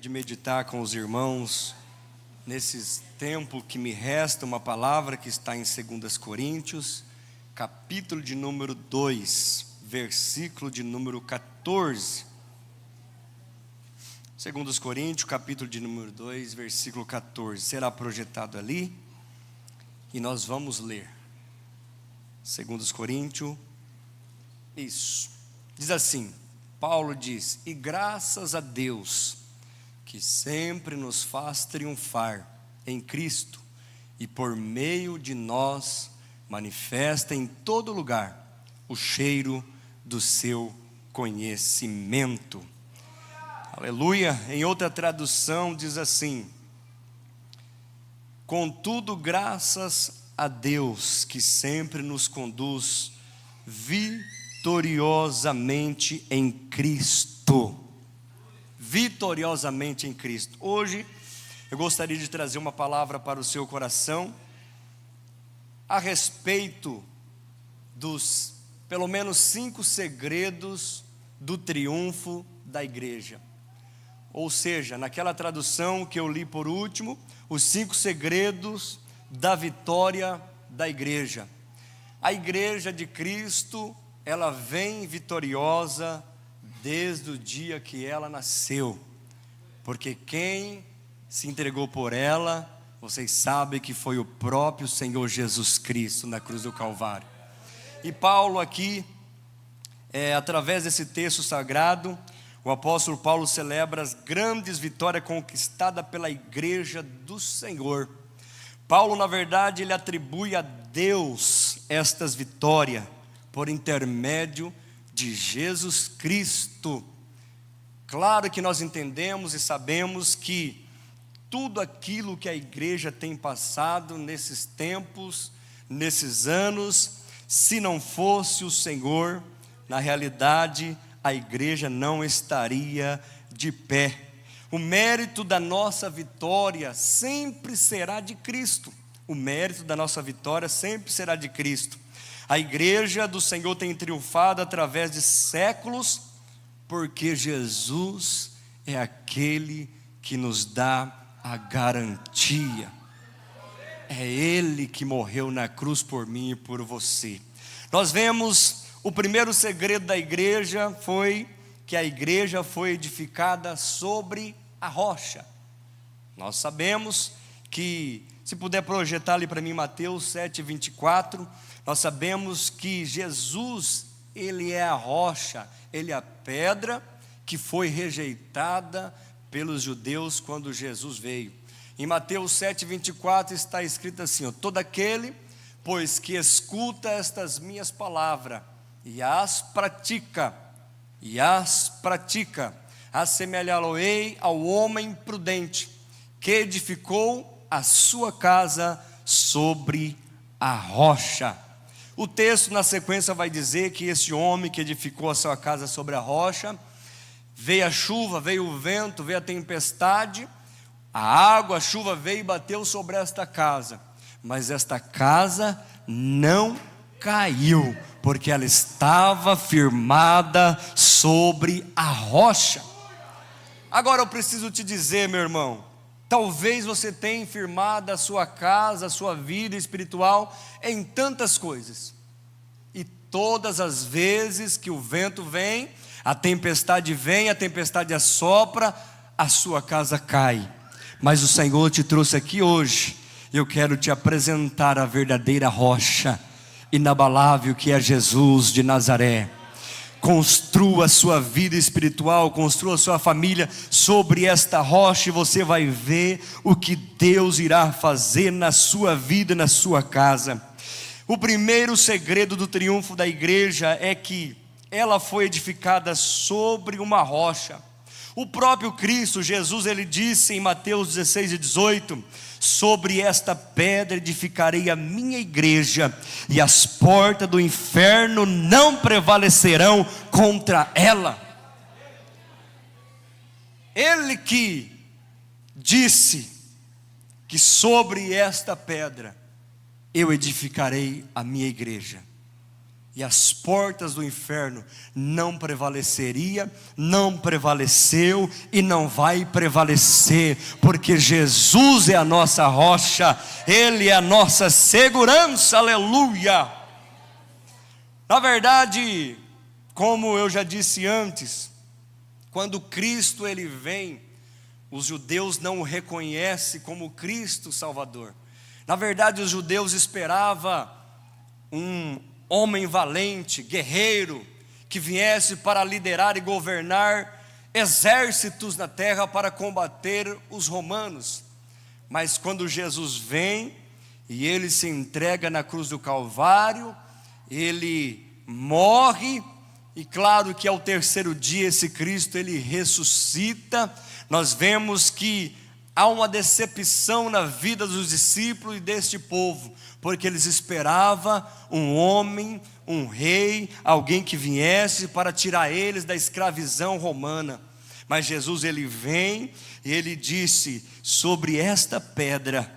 de meditar com os irmãos nesses tempos que me resta uma palavra que está em 2 Coríntios, capítulo de número 2, versículo de número 14. 2 Coríntios, capítulo de número 2, versículo 14. Será projetado ali e nós vamos ler. 2 Coríntios, isso. Diz assim, Paulo diz: e graças a Deus, que sempre nos faz triunfar em Cristo, e por meio de nós manifesta em todo lugar o cheiro do seu conhecimento. Aleluia. Em outra tradução diz assim: contudo, graças a Deus que sempre nos conduz vitoriosamente em Cristo. Vitoriosamente em Cristo. Hoje eu gostaria de trazer uma palavra para o seu coração a respeito dos pelo menos 5 segredos do triunfo da igreja. Ou seja, naquela tradução que eu li por último, os 5 segredos da vitória da igreja. A igreja de Cristo, ela vem vitoriosa desde o dia que ela nasceu, porque quem se entregou por ela, vocês sabem que foi o próprio Senhor Jesus Cristo na cruz do Calvário. E Paulo aqui, através desse texto sagrado, o apóstolo Paulo celebra as grandes vitórias conquistadas pela igreja do Senhor. Paulo, na verdade, ele atribui a Deus estas vitórias por intermédio de Jesus Cristo. Claro que nós entendemos e sabemos que tudo aquilo que a igreja tem passado nesses tempos, nesses anos, se não fosse o Senhor, na realidade a igreja não estaria de pé. O mérito da nossa vitória sempre será de Cristo. O mérito da nossa vitória sempre será de Cristo. A igreja do Senhor tem triunfado através de séculos, porque Jesus é aquele que nos dá a garantia. É Ele que morreu na cruz por mim e por você. Nós vemos o primeiro segredo da igreja foi que a igreja foi edificada sobre a rocha. Nós sabemos que, se puder projetar ali para mim Mateus 7:24, nós sabemos que Jesus, Ele é a rocha, Ele é a pedra que foi rejeitada pelos judeus quando Jesus veio. Em Mateus 7:24 está escrito assim: todo aquele, pois que escuta estas minhas palavras e as pratica, assemelhá-lo-ei ao homem prudente, que edificou a sua casa sobre a rocha. O texto na sequência vai dizer que esse homem que edificou a sua casa sobre a rocha, veio a chuva, veio o vento, veio a tempestade, a água, a chuva veio e bateu sobre esta casa, mas esta casa não caiu, porque ela estava firmada sobre a rocha. Agora eu preciso te dizer, meu irmão, talvez você tenha firmado a sua casa, a sua vida espiritual em tantas coisas, e todas as vezes que o vento vem, a tempestade assopra, a sua casa cai. Mas o Senhor te trouxe aqui hoje, eu quero te apresentar a verdadeira rocha inabalável que é Jesus de Nazaré. Construa a sua vida espiritual, construa a sua família sobre esta rocha, e você vai ver o que Deus irá fazer na sua vida, na sua casa. O primeiro segredo do triunfo da igreja é que ela foi edificada sobre uma rocha. O próprio Cristo, Jesus, ele disse em Mateus 16:18, sobre esta pedra edificarei a minha igreja, e as portas do inferno não prevalecerão contra ela. Ele que disse que sobre esta pedra eu edificarei a minha igreja. e as portas do inferno não prevaleceria, não prevaleceu e não vai prevalecer, porque Jesus é a nossa rocha, Ele é a nossa segurança, aleluia. Na verdade, como eu já disse antes, quando Cristo Ele vem, os judeus não o reconhecem como Cristo Salvador. Na verdade, os judeus esperavam um homem valente, guerreiro, que viesse para liderar e governar exércitos na terra para combater os romanos. Mas quando Jesus vem e Ele se entrega na cruz do Calvário, Ele morre, e claro que ao terceiro dia esse Cristo Ele ressuscita. Nós vemos que há uma decepção na vida dos discípulos e deste povo, porque eles esperavam um homem, um rei, alguém que viesse para tirar eles da escravidão romana. Mas Jesus Ele vem e Ele disse: sobre esta pedra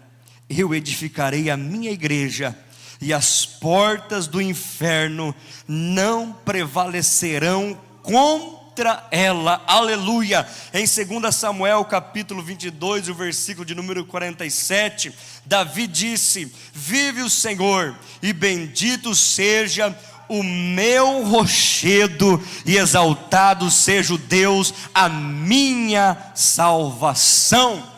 eu edificarei a minha igreja, e as portas do inferno não prevalecerão contra ela, aleluia. Em 2 Samuel capítulo 22, o versículo de número 47, Davi disse: vive o Senhor, e bendito seja o meu rochedo, e exaltado seja o Deus, a minha salvação.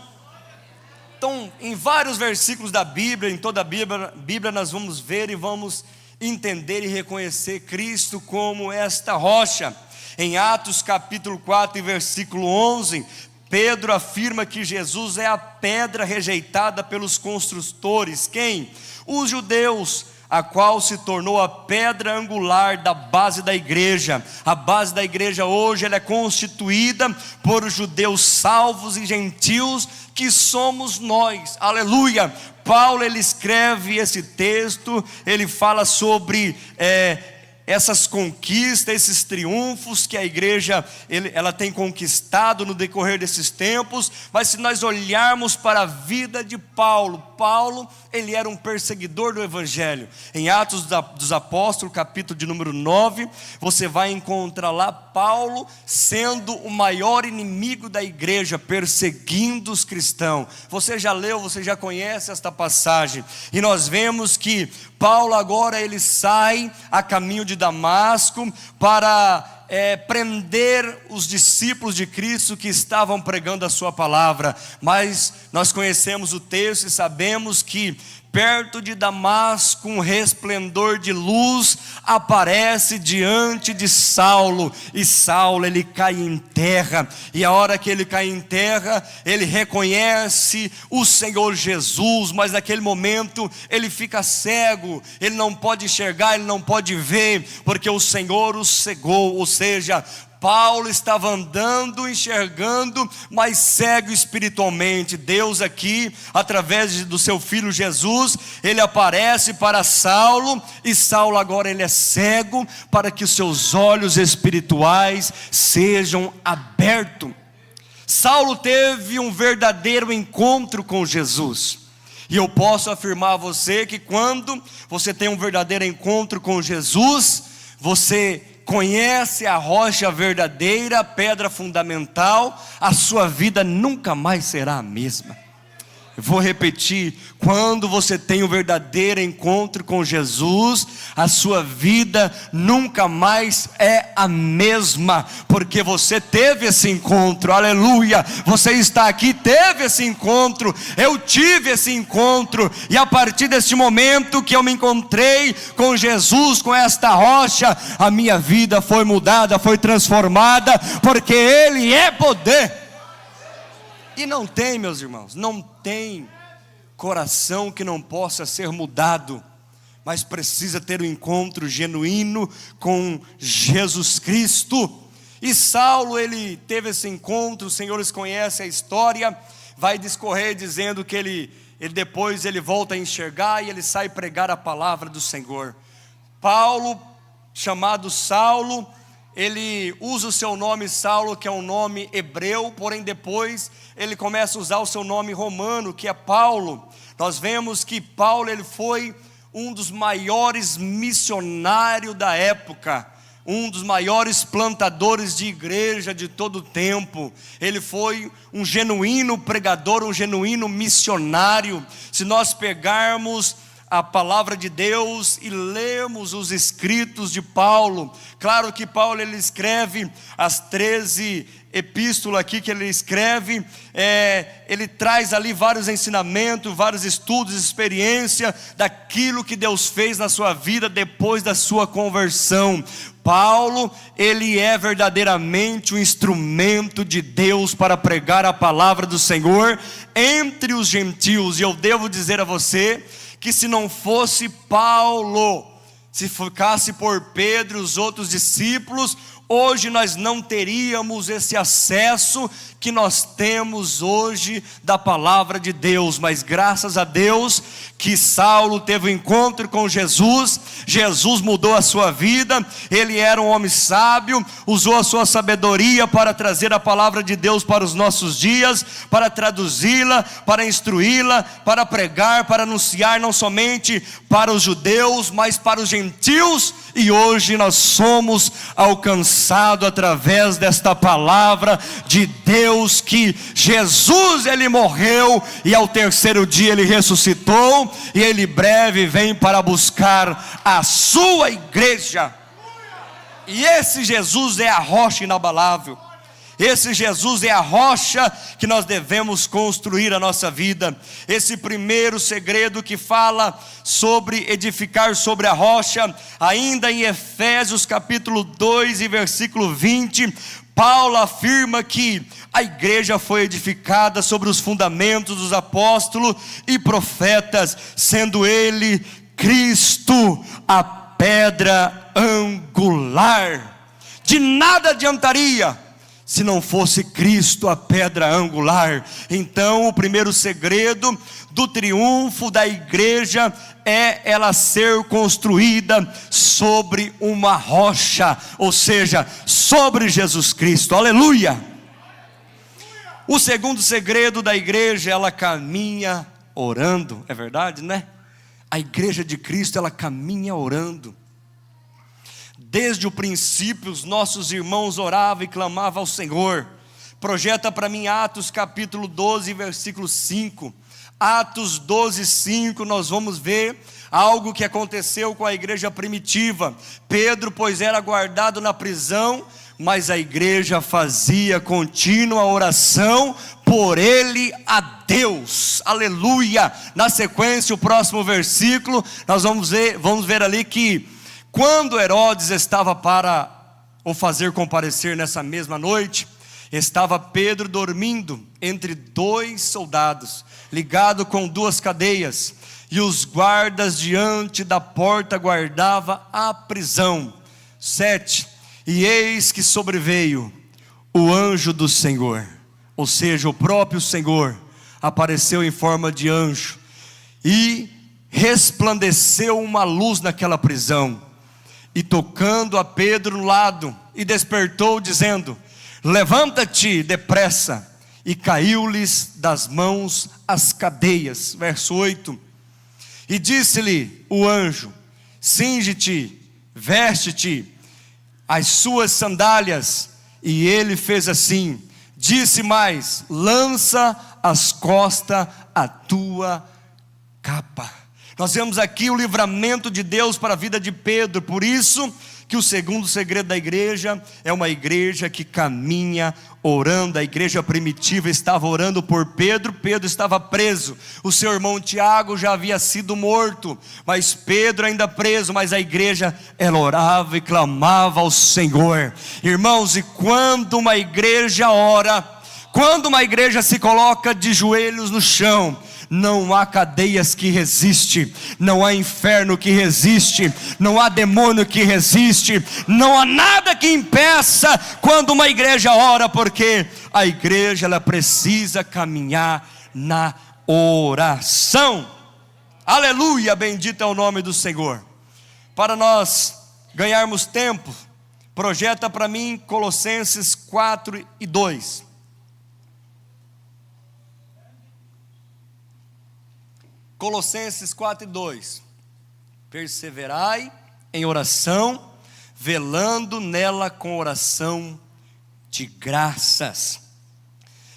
Então, em vários versículos da Bíblia, em toda a Bíblia nós vamos ver e vamos entender e reconhecer Cristo como esta rocha. Em Atos capítulo 4 e versículo 11, Pedro afirma que Jesus é a pedra rejeitada pelos construtores. Quem? Os judeus, a qual se tornou a pedra angular da base da igreja. A base da igreja hoje ela é constituída por judeus salvos e gentios, que somos nós, aleluia. Paulo ele escreve esse texto, ele fala sobre essas conquistas, esses triunfos que a igreja ela tem conquistado no decorrer desses tempos. Mas se nós olharmos para a vida de Paulo, ele era um perseguidor do evangelho. Em Atos dos Apóstolos, capítulo de número 9, você vai encontrar lá Paulo sendo o maior inimigo da igreja, perseguindo os cristãos. Você já leu, você já conhece esta passagem, e nós vemos que Paulo agora ele sai a caminho de Damasco para prender os discípulos de Cristo que estavam pregando a sua palavra. Mas nós conhecemos o texto e sabemos que perto de Damasco um resplendor de luz aparece diante de Saulo, e Saulo ele cai em terra, e a hora que ele cai em terra, ele reconhece o Senhor Jesus, mas naquele momento ele fica cego, ele não pode enxergar, ele não pode ver, porque o Senhor o cegou. Ou seja, Paulo estava andando, enxergando, mas cego espiritualmente. Deus aqui, através do seu filho Jesus, ele aparece para Saulo, e Saulo agora ele é cego, para que os seus olhos espirituais sejam abertos. Saulo teve um verdadeiro encontro com Jesus, e eu posso afirmar a você que quando você tem um verdadeiro encontro com Jesus, você conhece a rocha verdadeira, a pedra fundamental, a sua vida nunca mais será a mesma. Eu vou repetir: quando você tem um verdadeiro encontro com Jesus, a sua vida nunca mais é a mesma, porque você teve esse encontro, aleluia. Você está aqui, teve esse encontro, eu tive esse encontro, e a partir deste momento que eu me encontrei com Jesus, com esta rocha, a minha vida foi mudada, foi transformada, porque Ele é poder. E não tem, meus irmãos, não tem coração que não possa ser mudado, mas precisa ter um encontro genuíno com Jesus Cristo. E Saulo, ele teve esse encontro, os senhores conhecem a história, vai discorrer dizendo que ele depois ele volta a enxergar, e ele sai pregar a palavra do Senhor. Paulo, chamado Saulo, ele usa o seu nome Saulo, que é um nome hebreu, porém depois ele começa a usar o seu nome romano, que é Paulo. Nós vemos que Paulo ele foi um dos maiores missionários da época, um dos maiores plantadores de igreja de todo o tempo. Ele foi um genuíno pregador, um genuíno missionário. Se nós pegarmos a palavra de Deus e lermos os escritos de Paulo, claro que Paulo ele escreve as 13 epístolas aqui que ele escreve, ele traz ali vários ensinamentos, vários estudos, experiência daquilo que Deus fez na sua vida depois da sua conversão. Paulo, ele é verdadeiramente um instrumento de Deus para pregar a palavra do Senhor entre os gentios. E eu devo dizer a você que se não fosse Paulo, se ficasse por Pedro e os outros discípulos, hoje nós não teríamos esse acesso que nós temos hoje da palavra de Deus. Mas graças a Deus que Saulo teve um encontro com Jesus, Jesus mudou a sua vida, ele era um homem sábio, usou a sua sabedoria para trazer a palavra de Deus para os nossos dias, para traduzi-la, para instruí-la, para pregar, para anunciar não somente para os judeus, mas para os gentios, e hoje nós somos alcançados através desta palavra de Deus, que Jesus ele morreu e ao terceiro dia ele ressuscitou, e ele breve vem para buscar a sua igreja. E esse Jesus é a rocha inabalável. Esse Jesus é a rocha que nós devemos construir a nossa vida. Esse primeiro segredo que fala sobre edificar sobre a rocha, ainda em Efésios capítulo 2 e versículo 20, Paulo afirma que a igreja foi edificada sobre os fundamentos dos apóstolos e profetas, sendo ele Cristo a pedra angular. De nada adiantaria se não fosse Cristo a pedra angular. Então o primeiro segredo do triunfo da igreja é ela ser construída sobre uma rocha, ou seja, sobre Jesus Cristo. Aleluia! O segundo segredo da igreja, ela caminha orando. É verdade, né? A igreja de Cristo, ela caminha orando. Desde o princípio, os nossos irmãos oravam e clamavam ao Senhor. Projeta para mim Atos capítulo 12, versículo 5. Atos 12, 5, nós vamos ver algo que aconteceu com a igreja primitiva. Pedro, pois, era guardado na prisão, mas a igreja fazia contínua oração por ele a Deus. Aleluia! Na sequência, o próximo versículo, nós vamos ver ali que quando Herodes estava para o fazer comparecer nessa mesma noite, estava Pedro dormindo entre 2 soldados, ligado com 2 cadeias, e os guardas diante da porta guardavam a prisão. 7. E eis que sobreveio o anjo do Senhor, ou seja, o próprio Senhor apareceu em forma de anjo, e resplandeceu uma luz naquela prisão, e tocando a Pedro no lado, e despertou dizendo: levanta-te depressa, e caiu-lhes das mãos as cadeias. Verso 8, e disse-lhe o anjo: cinge-te, veste-te as suas sandálias, e ele fez assim. Disse mais: lança às costas a tua capa. Nós vemos aqui o livramento de Deus para a vida de Pedro. Por isso que o segundo segredo da igreja é uma igreja que caminha orando. A igreja primitiva estava orando por Pedro. Pedro estava preso, o seu irmão Tiago já havia sido morto, mas Pedro ainda preso. Mas a igreja, ela orava e clamava ao Senhor. Irmãos, e quando uma igreja ora, quando uma igreja se coloca de joelhos no chão, não há cadeias que resistem, não há inferno que resiste, não há demônio que resiste, não há nada que impeça quando uma igreja ora, porque a igreja ela precisa caminhar na oração. Aleluia, bendito é o nome do Senhor. Para nós ganharmos tempo, projeta para mim Colossenses 4 e 2. Colossenses 4 e 2. Perseverai em oração, velando nela com oração de graças.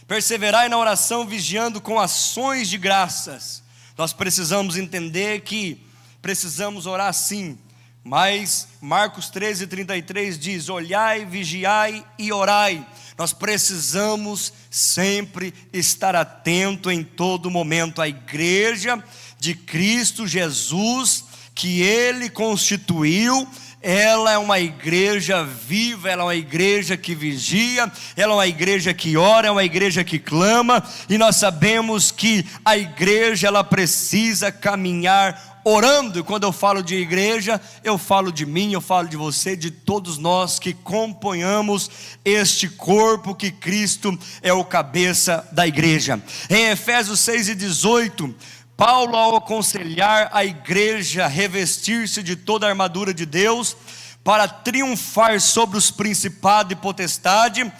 Perseverai na oração, vigiando com ações de graças. Nós precisamos entender que precisamos orar sim, mas Marcos 13:33 diz: olhai, vigiai e orai. Nós precisamos sempre estar atento em todo momento. A igreja de Cristo Jesus, que Ele constituiu, ela é uma igreja viva, ela é uma igreja que vigia, ela é uma igreja que ora, é uma igreja que clama, e nós sabemos que a igreja, ela precisa caminhar orando. E quando eu falo de igreja, eu falo de mim, eu falo de você, de todos nós que componhamos este corpo que Cristo é o cabeça da igreja. Em Efésios 6:18, Paulo, ao aconselhar a igreja a revestir-se de toda a armadura de Deus, para triunfar sobre os principados e potestade,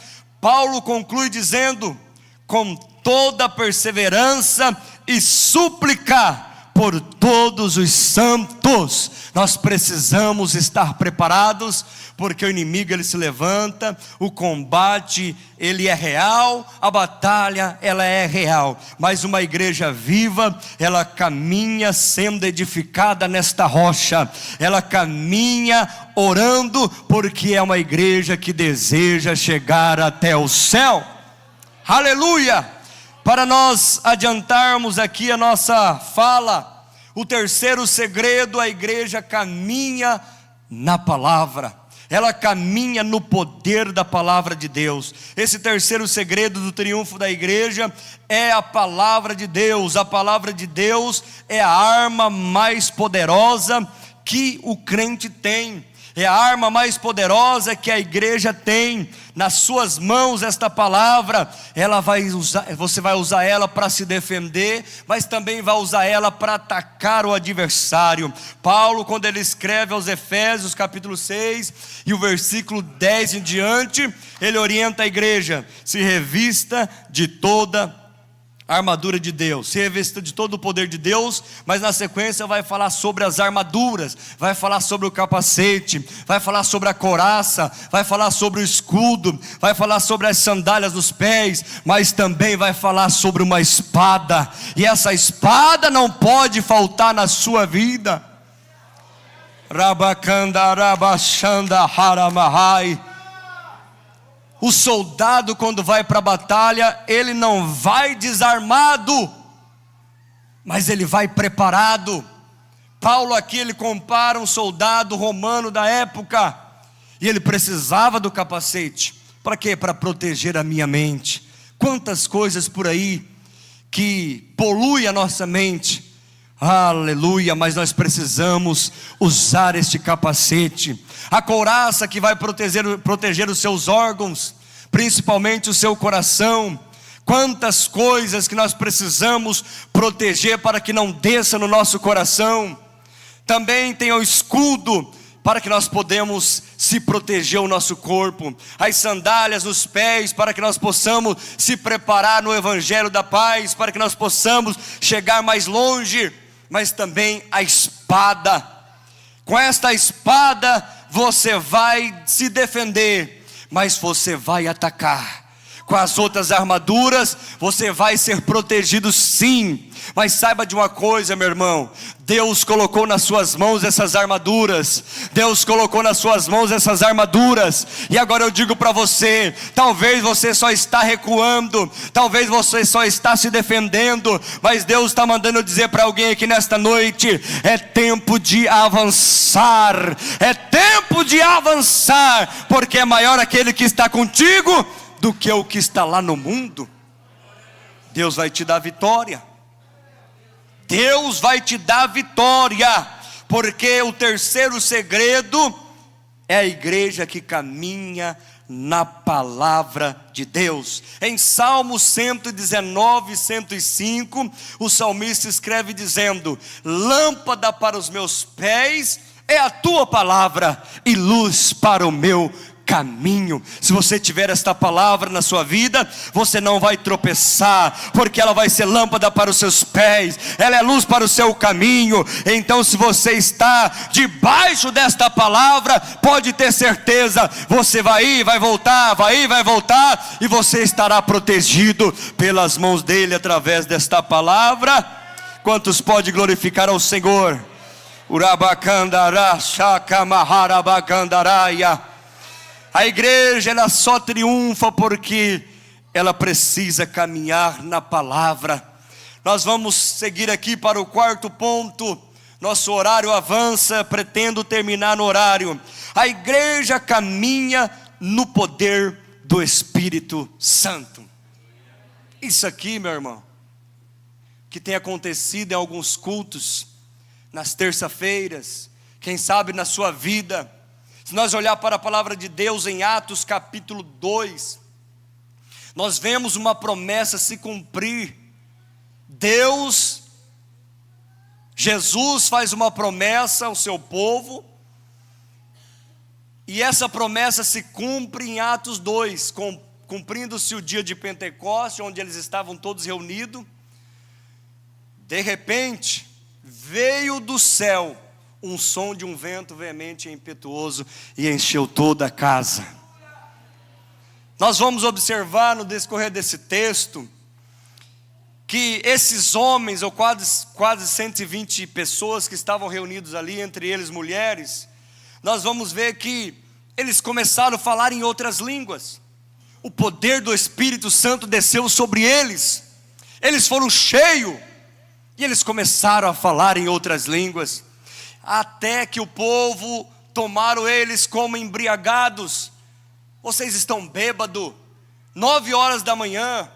Paulo conclui dizendo: com toda perseverança e súplica por todos os santos. Nós precisamos estar preparados, porque o inimigo ele se levanta, o combate ele é real, a batalha ela é real, mas uma igreja viva, ela caminha sendo edificada nesta rocha, ela caminha orando, porque é uma igreja que deseja chegar até o céu. Aleluia! Para nós adiantarmos aqui a nossa fala, o terceiro segredo: a igreja caminha na palavra, ela caminha no poder da palavra de Deus. Esse terceiro segredo do triunfo da igreja é a palavra de Deus. A palavra de Deus é a arma mais poderosa que o crente tem, é a arma mais poderosa que a igreja tem nas suas mãos. Esta palavra, você vai usar ela para se defender, mas também vai usar ela para atacar o adversário. Paulo, quando ele escreve aos Efésios capítulo 6 e o versículo 10 em diante, ele orienta a igreja: se revista de toda a armadura de Deus, se revista de todo o poder de Deus. Mas na sequência vai falar sobre as armaduras, vai falar sobre o capacete, vai falar sobre a couraça, vai falar sobre o escudo, vai falar sobre as sandálias dos pés, mas também vai falar sobre uma espada, e essa espada não pode faltar na sua vida. Rabakanda rabashanda haramahai. O soldado, quando vai para a batalha, ele não vai desarmado, mas ele vai preparado. Paulo aqui, ele compara um soldado romano da época, e ele precisava do capacete. Para quê? Para proteger a minha mente. Quantas coisas por aí que poluem a nossa mente. Aleluia, mas nós precisamos usar este capacete. A couraça que vai proteger os seus órgãos, principalmente o seu coração. Quantas coisas que nós precisamos proteger para que não desça no nosso coração. Também tem o escudo, para que nós podemos se proteger o nosso corpo. As sandálias nos pés, para que nós possamos se preparar no evangelho da paz, para que nós possamos chegar mais longe. Mas também a espada. Com esta espada você vai se defender, mas você vai atacar. Com as outras armaduras você vai ser protegido sim. Mas saiba de uma coisa, meu irmão: Deus colocou nas suas mãos essas armaduras. Deus colocou nas suas mãos essas armaduras. E agora eu digo para você: talvez você só está recuando, talvez você só está se defendendo, mas Deus está mandando dizer para alguém aqui nesta noite: é tempo de avançar. É tempo de avançar, porque é maior aquele que está contigo do que o que está lá no mundo. Deus vai te dar vitória. Deus vai te dar vitória, porque o terceiro segredo é a igreja que caminha na palavra de Deus. Em Salmos 119, 105, o salmista escreve dizendo: lâmpada para os meus pés é a tua palavra e luz para o meu caminho. Se você tiver esta palavra na sua vida, você não vai tropeçar, porque ela vai ser lâmpada para os seus pés, ela é luz para o seu caminho. Então, se você está debaixo desta palavra, pode ter certeza, você vai ir, vai voltar, vai ir, vai voltar, e você estará protegido pelas mãos dele através desta palavra. Quantos pode glorificar ao Senhor? Urabacandará, Shakamarabacandaraia. A igreja, ela só triunfa porque ela precisa caminhar na palavra. Nós vamos seguir aqui para o quarto ponto. Nosso horário avança, pretendo terminar no horário. A igreja caminha no poder do Espírito Santo. Isso aqui, meu irmão, que tem acontecido em alguns cultos, nas terça-feiras, quem sabe na sua vida. Se nós olhar para a palavra de Deus em Atos capítulo 2, nós vemos uma promessa se cumprir. Jesus faz uma promessa ao seu povo, e essa promessa se cumpre em Atos 2, cumprindo-se o dia de Pentecostes, onde eles estavam todos reunidos. De repente, veio do céu um som de um vento veemente e impetuoso, e encheu toda a casa. Nós vamos observar no decorrer desse texto, que esses homens, ou quase 120 pessoas que estavam reunidos ali, entre eles mulheres, nós vamos ver que eles começaram a falar em outras línguas. O poder do Espírito Santo desceu sobre eles, eles foram cheios, e eles começaram a falar em outras línguas, até que o povo tomaram eles como embriagados. Vocês estão bêbados, 9 horas da manhã.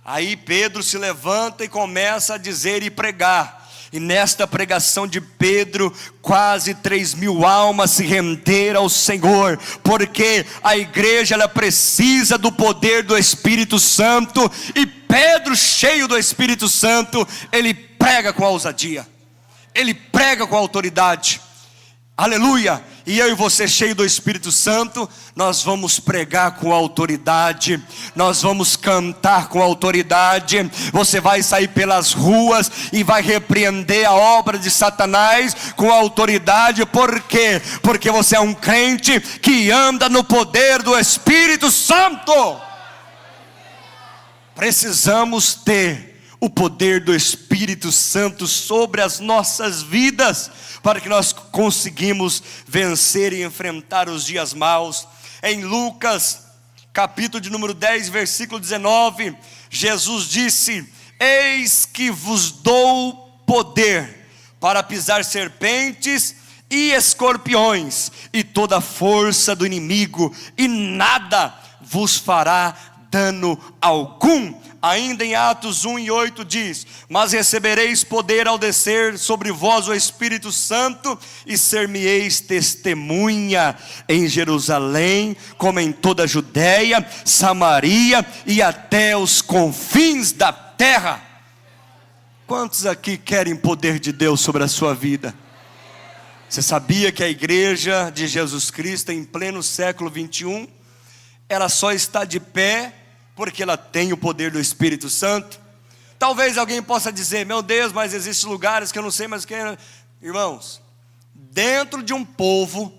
Aí Pedro se levanta e começa a dizer e pregar. E nesta pregação de Pedro, quase 3.000 almas se renderam ao Senhor, porque a igreja, ela precisa do poder do Espírito Santo. E Pedro, cheio do Espírito Santo, ele prega com ousadia, ele prega com autoridade. Aleluia! E eu e você, cheio do Espírito Santo, nós vamos pregar com autoridade, nós vamos cantar com autoridade. Você vai sair pelas ruas e vai repreender a obra de Satanás com autoridade. Por quê? Porque você é um crente que anda no poder do Espírito Santo. Precisamos ter o poder do Espírito Santo sobre as nossas vidas, para que nós conseguimos vencer e enfrentar os dias maus. Em Lucas, capítulo de número 10, versículo 19, Jesus disse: eis que vos dou poder para pisar serpentes e escorpiões, e toda a força do inimigo, e nada vos fará dano algum. Ainda em Atos 1:8 diz: mas recebereis poder ao descer sobre vós o Espírito Santo, e ser-me-eis testemunha em Jerusalém, como em toda a Judéia, Samaria e até os confins da terra. Quantos aqui querem poder de Deus sobre a sua vida? Você sabia que a igreja de Jesus Cristo, em pleno século 21, ela só está de pé porque ela tem o poder do Espírito Santo? Talvez alguém possa dizer: meu Deus, mas existem lugares que eu não sei mais quem é. Irmãos, dentro de um povo,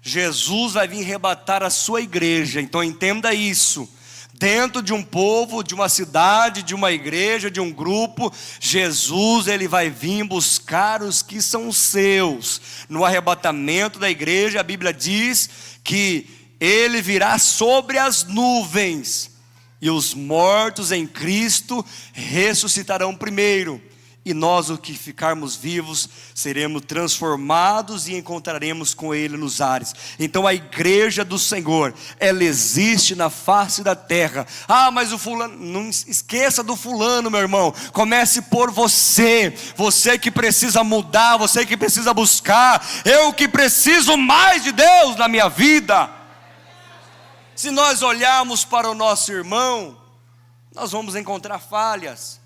Jesus vai vir arrebatar a sua igreja. Então entenda isso. Dentro de um povo, de uma cidade, de uma igreja, de um grupo, Jesus, ele vai vir buscar os que são seus. No arrebatamento da igreja, a Bíblia diz que ele virá sobre as nuvens, e os mortos em Cristo ressuscitarão primeiro, e nós, os que ficarmos vivos, seremos transformados e encontraremos com Ele nos ares. Então a igreja do Senhor, ela existe na face da terra. Ah, mas o fulano, não esqueça do fulano, meu irmão. Comece por você, você que precisa mudar, você que precisa buscar. Eu que preciso mais de Deus na minha vida. Se nós olharmos para o nosso irmão, nós vamos encontrar falhas.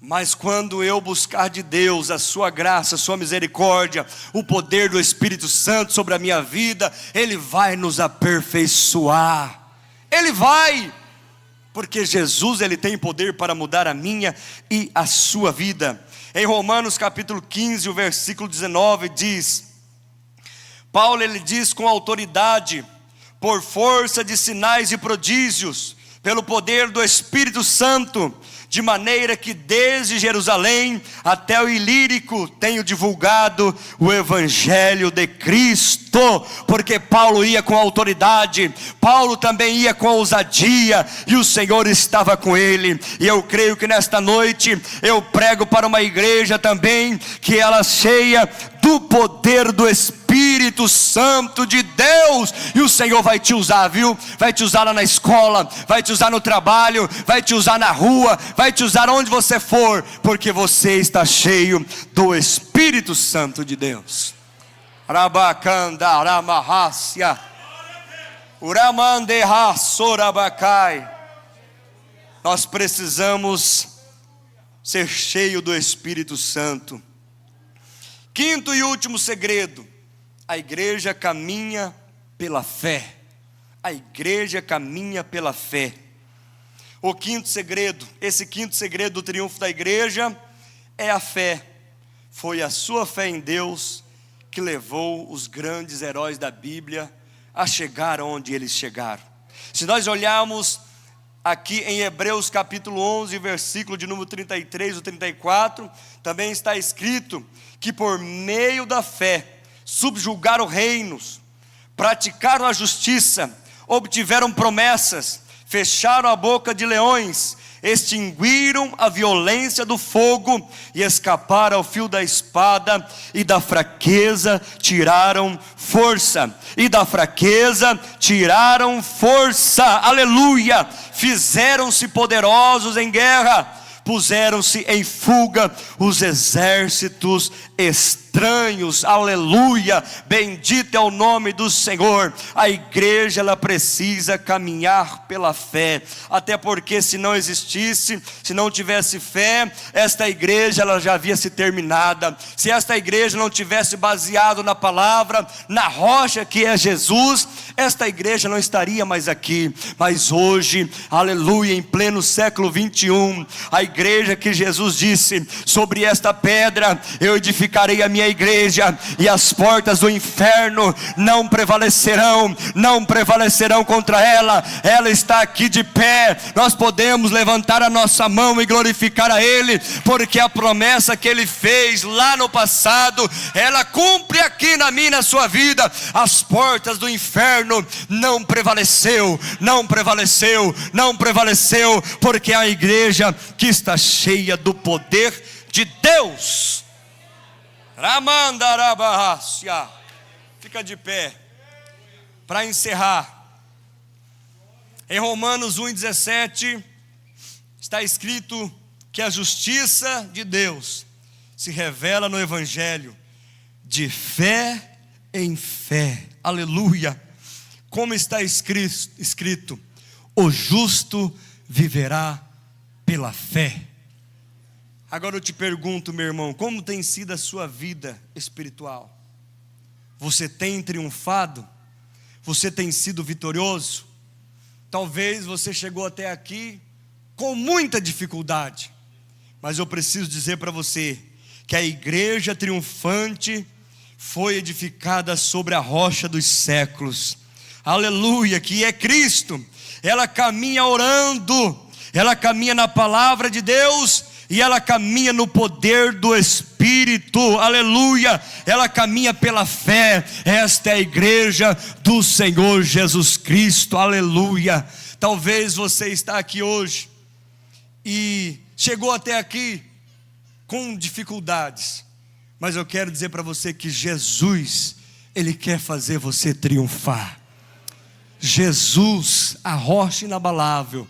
Mas quando eu buscar de Deus a sua graça, a sua misericórdia, o poder do Espírito Santo sobre a minha vida, Ele vai nos aperfeiçoar. Ele vai, porque Jesus, Ele tem poder para mudar a minha e a sua vida. Em Romanos capítulo 15, o versículo 19 diz, Paulo ele diz com autoridade, por força de sinais e prodígios, pelo poder do Espírito Santo, de maneira que desde Jerusalém até o Ilírico tenho divulgado o Evangelho de Cristo, porque Paulo ia com autoridade, Paulo também ia com ousadia, e o Senhor estava com ele. E eu creio que nesta noite eu prego para uma igreja também, que ela é cheia do poder do Espírito Santo de Deus, e o Senhor vai te usar, viu? Vai te usar lá na escola, vai te usar no trabalho, vai te usar na rua, vai te usar onde você for, porque você está cheio do Espírito Santo de Deus. Rabacandaramahasya, Uramanderrasorabacai. Nós precisamos ser cheio do Espírito Santo. Quinto e último segredo: a igreja caminha pela fé. A igreja caminha pela fé. O quinto segredo, esse quinto segredo do triunfo da igreja é a fé. Foi a sua fé em Deus que levou os grandes heróis da Bíblia a chegar onde eles chegaram. Se nós olharmos aqui em Hebreus capítulo 11, versículo de número 33 ou 34, também está escrito que por meio da fé subjugaram reinos, praticaram a justiça, obtiveram promessas, fecharam a boca de leões, extinguiram a violência do fogo e escaparam ao fio da espada, e da fraqueza tiraram força, e da fraqueza tiraram força, aleluia. Fizeram-se poderosos em guerra, puseram-se em fuga os exércitos estranhos, aleluia, bendito é o nome do Senhor. A igreja ela precisa caminhar pela fé, até porque se não existisse, se não tivesse fé, esta igreja ela já havia se terminada. Se esta igreja não tivesse baseado na palavra, na rocha que é Jesus, esta igreja não estaria mais aqui. Mas hoje, aleluia, em pleno século 21, a igreja que Jesus disse, sobre esta pedra eu edificarei a minha igreja, e as portas do inferno não prevalecerão contra ela. Ela está aqui de pé. Nós podemos levantar a nossa mão e glorificar a Ele, porque a promessa que Ele fez lá no passado, ela cumpre aqui na minha e na sua vida. As portas do inferno não prevaleceu, porque a igreja que está cheia do poder de Deus. Ramandarabahasya. Fica de pé. Para encerrar, em Romanos 1,17 está escrito que a justiça de Deus se revela no Evangelho, de fé em fé, aleluia. Como está escrito, o justo viverá pela fé. Agora eu te pergunto, meu irmão, como tem sido a sua vida espiritual? Você tem triunfado? Você tem sido vitorioso? Talvez você chegou até aqui com muita dificuldade, mas eu preciso dizer para você que a igreja triunfante foi edificada sobre a rocha dos séculos, aleluia, que é Cristo. Ela caminha orando, ela caminha na palavra de Deus, e ela caminha no poder do Espírito, aleluia. Ela caminha pela fé. Esta é a igreja do Senhor Jesus Cristo, aleluia. Talvez você está aqui hoje e chegou até aqui com dificuldades, mas eu quero dizer para você que Jesus, Ele quer fazer você triunfar. Jesus, a rocha inabalável,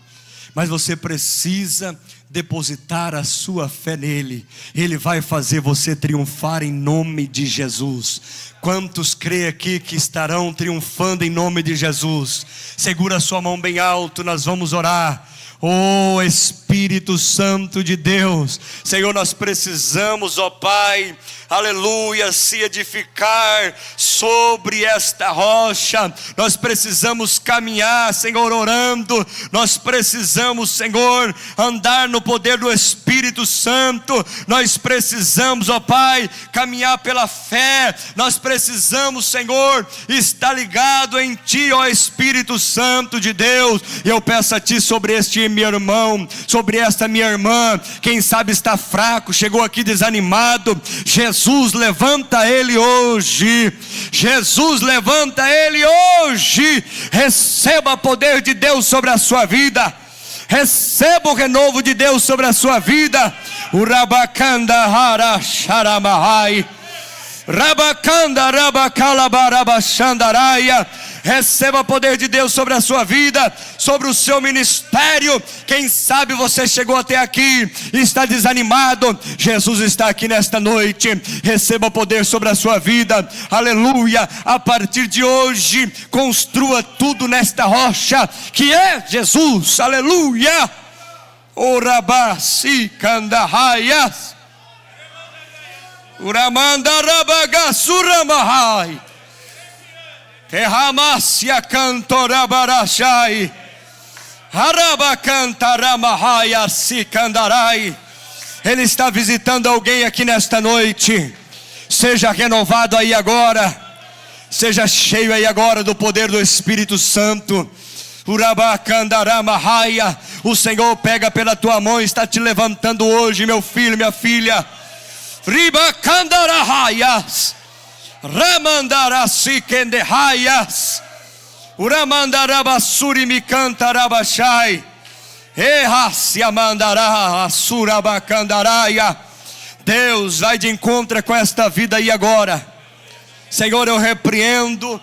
mas você precisa depositar a sua fé nele. Ele vai fazer você triunfar em nome de Jesus. Quantos creem aqui que estarão triunfando em nome de Jesus? Segura a sua mão bem alto, nós vamos orar. Oh Espírito Santo de Deus, Senhor, nós precisamos, ó Pai, aleluia, se edificar sobre esta rocha. Nós precisamos caminhar, Senhor, orando. Nós precisamos, Senhor, andar no poder do Espírito Santo. Nós precisamos, ó Pai, caminhar pela fé. Nós precisamos, Senhor, estar ligado em Ti, ó Espírito Santo de Deus. E eu peço a Ti sobre este meu irmão, sobre esta minha irmã, quem sabe está fraco, chegou aqui desanimado. Jesus, levanta ele hoje. Jesus, levanta ele hoje. Receba poder de Deus sobre a sua vida. Receba o renovo de Deus sobre a sua vida. Urabakanda hara sharamahai. Rabakanda rabakalabarabashandaraia. Receba poder de Deus sobre a sua vida, sobre o seu ministério. Quem sabe você chegou até aqui e está desanimado. Jesus está aqui nesta noite. Receba poder sobre a sua vida. Aleluia. A partir de hoje, construa tudo nesta rocha que é Jesus. Aleluia. Orabasi kandahayas. Uramandarabagassuramahai. Terramácia cantorabarachai. Harabacantaramahaya sicandarai. Ele está visitando alguém aqui nesta noite. Seja renovado aí agora. Seja cheio aí agora do poder do Espírito Santo. Urabacandaramahaya. O Senhor pega pela tua mão e está te levantando hoje, meu filho, minha filha. Ribacandarahayas. Ramandarasi kendehayas. Uramandarabasuri mikantarabashai. Ehasiamandara asurabacandaraia. Deus vai de encontro com esta vida aí agora. Senhor, eu repreendo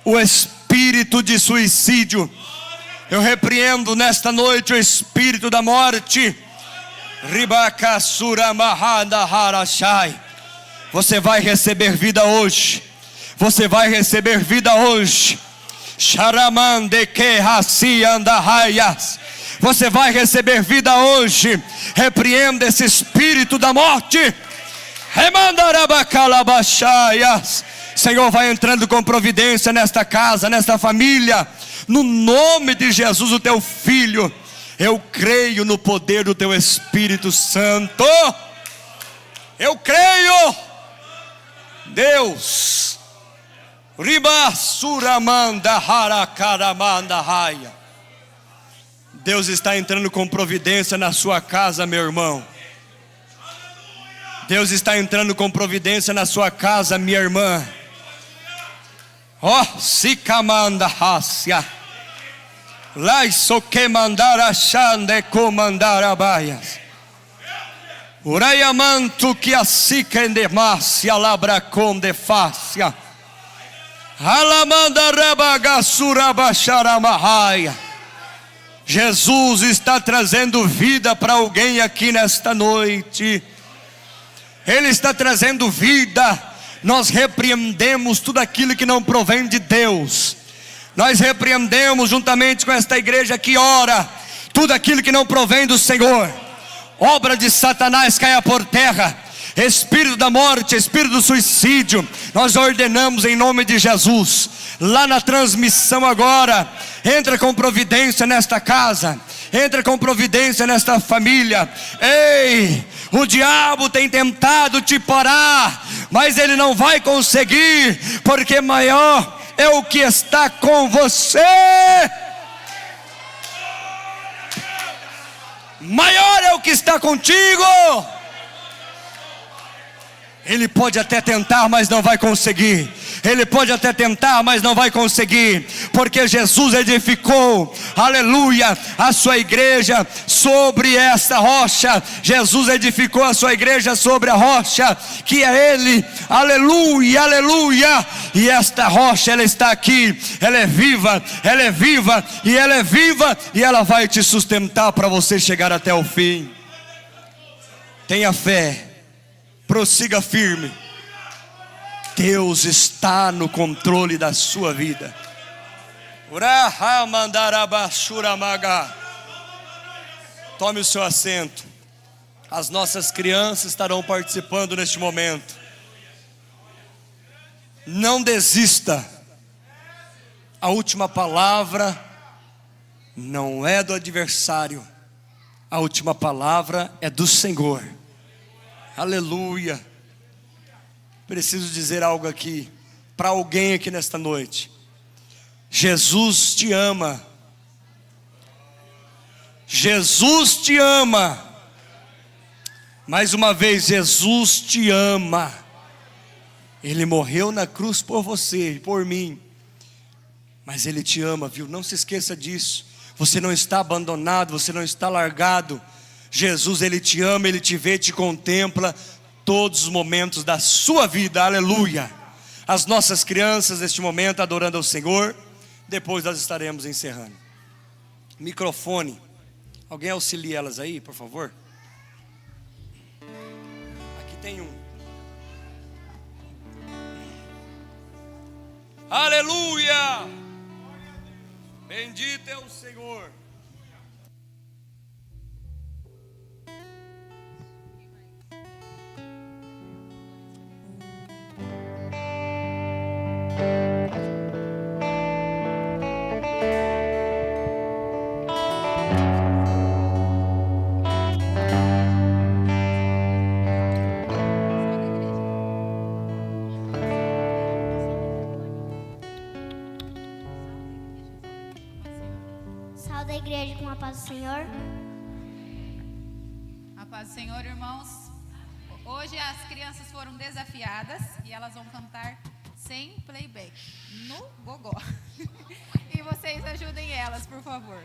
o espírito de suicídio. Eu repreendo nesta noite o espírito da morte. Ribakasuramahanda harashai. Você vai receber vida hoje. Você vai receber vida hoje. Você vai receber vida hoje. Repreenda esse espírito da morte. Senhor, vai entrando com providência nesta casa, nesta família. No nome de Jesus, o teu filho. Eu creio no poder do teu Espírito Santo. Eu creio. Deus, Ribasuramanda Harakaramanda Raya. Deus está entrando com providência na sua casa, meu irmão. Deus está entrando com providência na sua casa, minha irmã. Ó, Sikamanda Hasya. Laisoke mandara shande comandara baias. Urayamantu que asikendemasia labracom de fácia. Alamanda rabagasurabasharamahaya. Jesus está trazendo vida para alguém aqui nesta noite. Ele está trazendo vida. Nós repreendemos tudo aquilo que não provém de Deus. Nós repreendemos juntamente com esta igreja que ora tudo aquilo que não provém do Senhor. Obra de Satanás caia por terra. Espírito da morte, espírito do suicídio, nós ordenamos em nome de Jesus. Lá na transmissão agora, entra com providência nesta casa, entra com providência nesta família. Ei, o diabo tem tentado te parar, mas ele não vai conseguir, porque maior é o que está com você. Maior é o que está contigo. Ele pode até tentar, mas não vai conseguir. Ele pode até tentar, mas não vai conseguir, porque Jesus edificou, aleluia, a sua igreja sobre essa rocha. Jesus edificou a sua igreja sobre a rocha, que é Ele, aleluia, aleluia. E esta rocha, ela está aqui, ela é viva, ela é viva, e ela é viva, e ela vai te sustentar para você chegar até o fim. Tenha fé. Prossiga firme. Deus está no controle da sua vida. Tome o seu assento. As nossas crianças estarão participando neste momento. Não desista. A última palavra não é do adversário. A última palavra é do Senhor. Aleluia. Preciso dizer algo aqui para alguém aqui nesta noite. Jesus te ama. Jesus te ama. Mais uma vez, Jesus te ama. Ele morreu na cruz por você e por mim. Mas Ele te ama, viu? Não se esqueça disso. Você não está abandonado, você não está largado. Jesus, Ele te ama, Ele te vê, te contempla todos os momentos da sua vida. Aleluia. As nossas crianças neste momento adorando ao Senhor. Depois nós estaremos encerrando. Microfone. Alguém auxilia elas aí, por favor? Aqui tem um. Aleluia! Bendito é o Senhor. Salve a igreja com a paz do Senhor. A paz do Senhor, irmãos. Hoje as crianças foram desafiadas e elas vão cantar sem playback, no gogó. E vocês ajudem elas, por favor.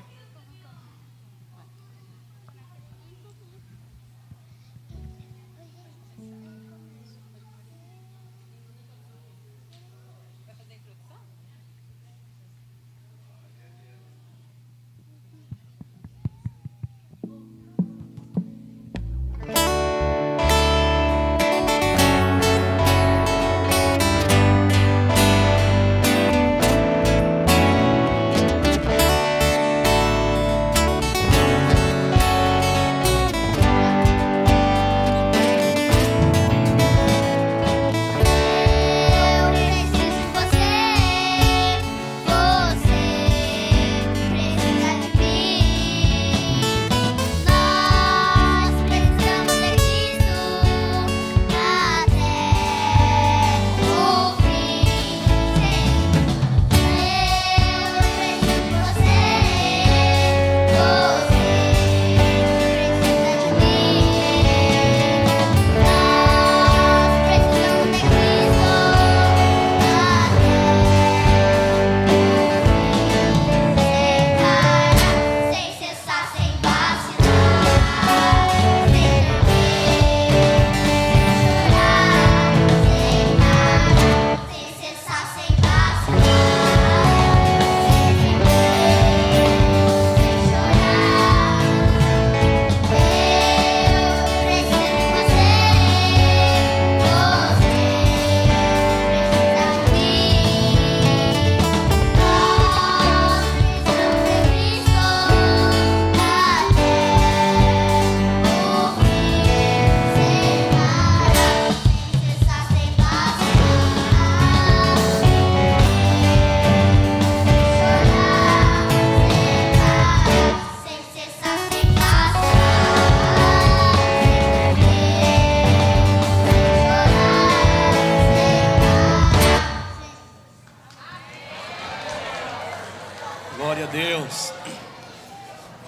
Glória a Deus.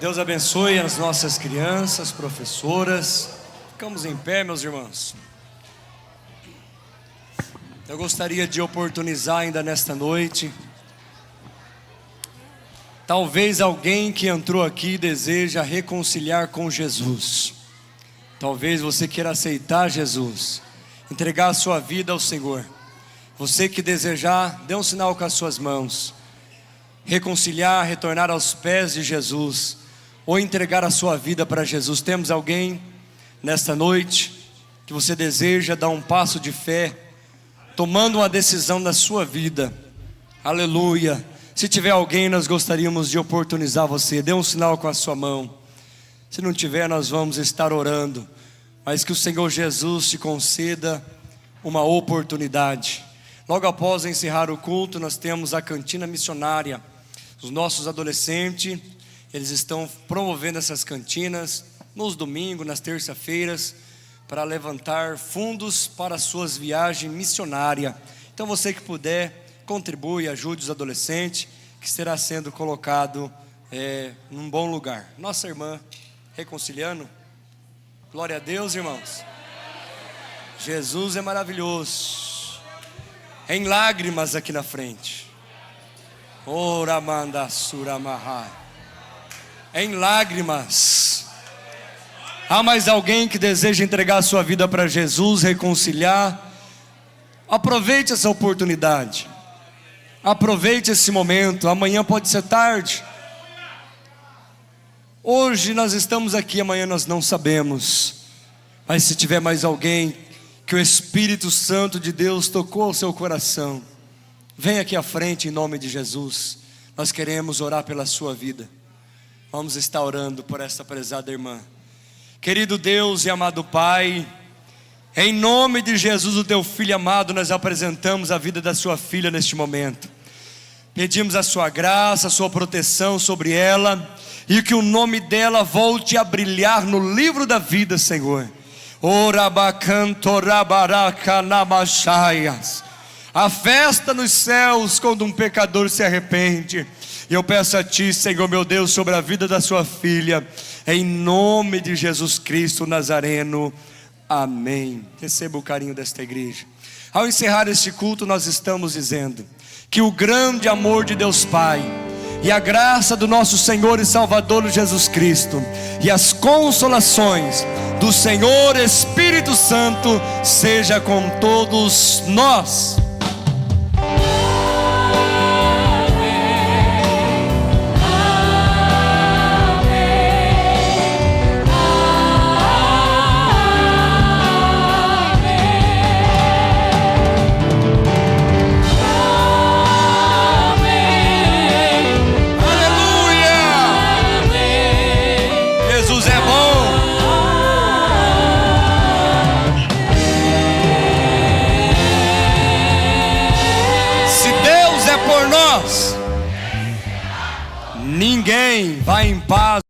Deus abençoe as nossas crianças, professoras. Ficamos em pé, meus irmãos. Eu gostaria de oportunizar ainda nesta noite. Talvez alguém que entrou aqui deseja reconciliar com Jesus. Talvez você queira aceitar Jesus, entregar a sua vida ao Senhor. Você que desejar, dê um sinal com as suas mãos. Reconciliar, retornar aos pés de Jesus, ou entregar a sua vida para Jesus. Temos alguém nesta noite que você deseja dar um passo de fé, tomando uma decisão na sua vida. Aleluia. Se tiver alguém, nós gostaríamos de oportunizar você. Dê um sinal com a sua mão. Se não tiver, nós vamos estar orando, mas que o Senhor Jesus te conceda uma oportunidade. Logo após encerrar o culto, nós temos a cantina missionária. Os nossos adolescentes, eles estão promovendo essas cantinas nos domingos, nas terça-feiras, para levantar fundos para as suas viagens missionárias. Então você que puder, contribui, ajude os adolescentes, que será sendo colocado num bom lugar. Nossa irmã reconciliando, glória a Deus, irmãos. Jesus é maravilhoso. Em lágrimas aqui na frente. Oramanda suramahai. Em lágrimas. Há mais alguém que deseja entregar a sua vida para Jesus, reconciliar? Aproveite essa oportunidade. Aproveite esse momento. Amanhã pode ser tarde. Hoje nós estamos aqui, amanhã nós não sabemos. Mas se tiver mais alguém que o Espírito Santo de Deus tocou ao seu coração, vem aqui à frente em nome de Jesus. Nós queremos orar pela sua vida. Vamos estar orando por esta prezada irmã. Querido Deus e amado Pai, em nome de Jesus, o teu filho amado, nós apresentamos a vida da sua filha neste momento. Pedimos a sua graça, a sua proteção sobre ela, e que o nome dela volte a brilhar no livro da vida, Senhor. A festa nos céus quando um pecador se arrepende. E eu peço a Ti, Senhor meu Deus, sobre a vida da sua filha, em nome de Jesus Cristo Nazareno, amém. Receba o carinho desta igreja. Ao encerrar este culto, nós estamos dizendo que o grande amor de Deus Pai, e a graça do nosso Senhor e Salvador Jesus Cristo, e as consolações do Senhor Espírito Santo, seja com todos nós. Ninguém vai em paz.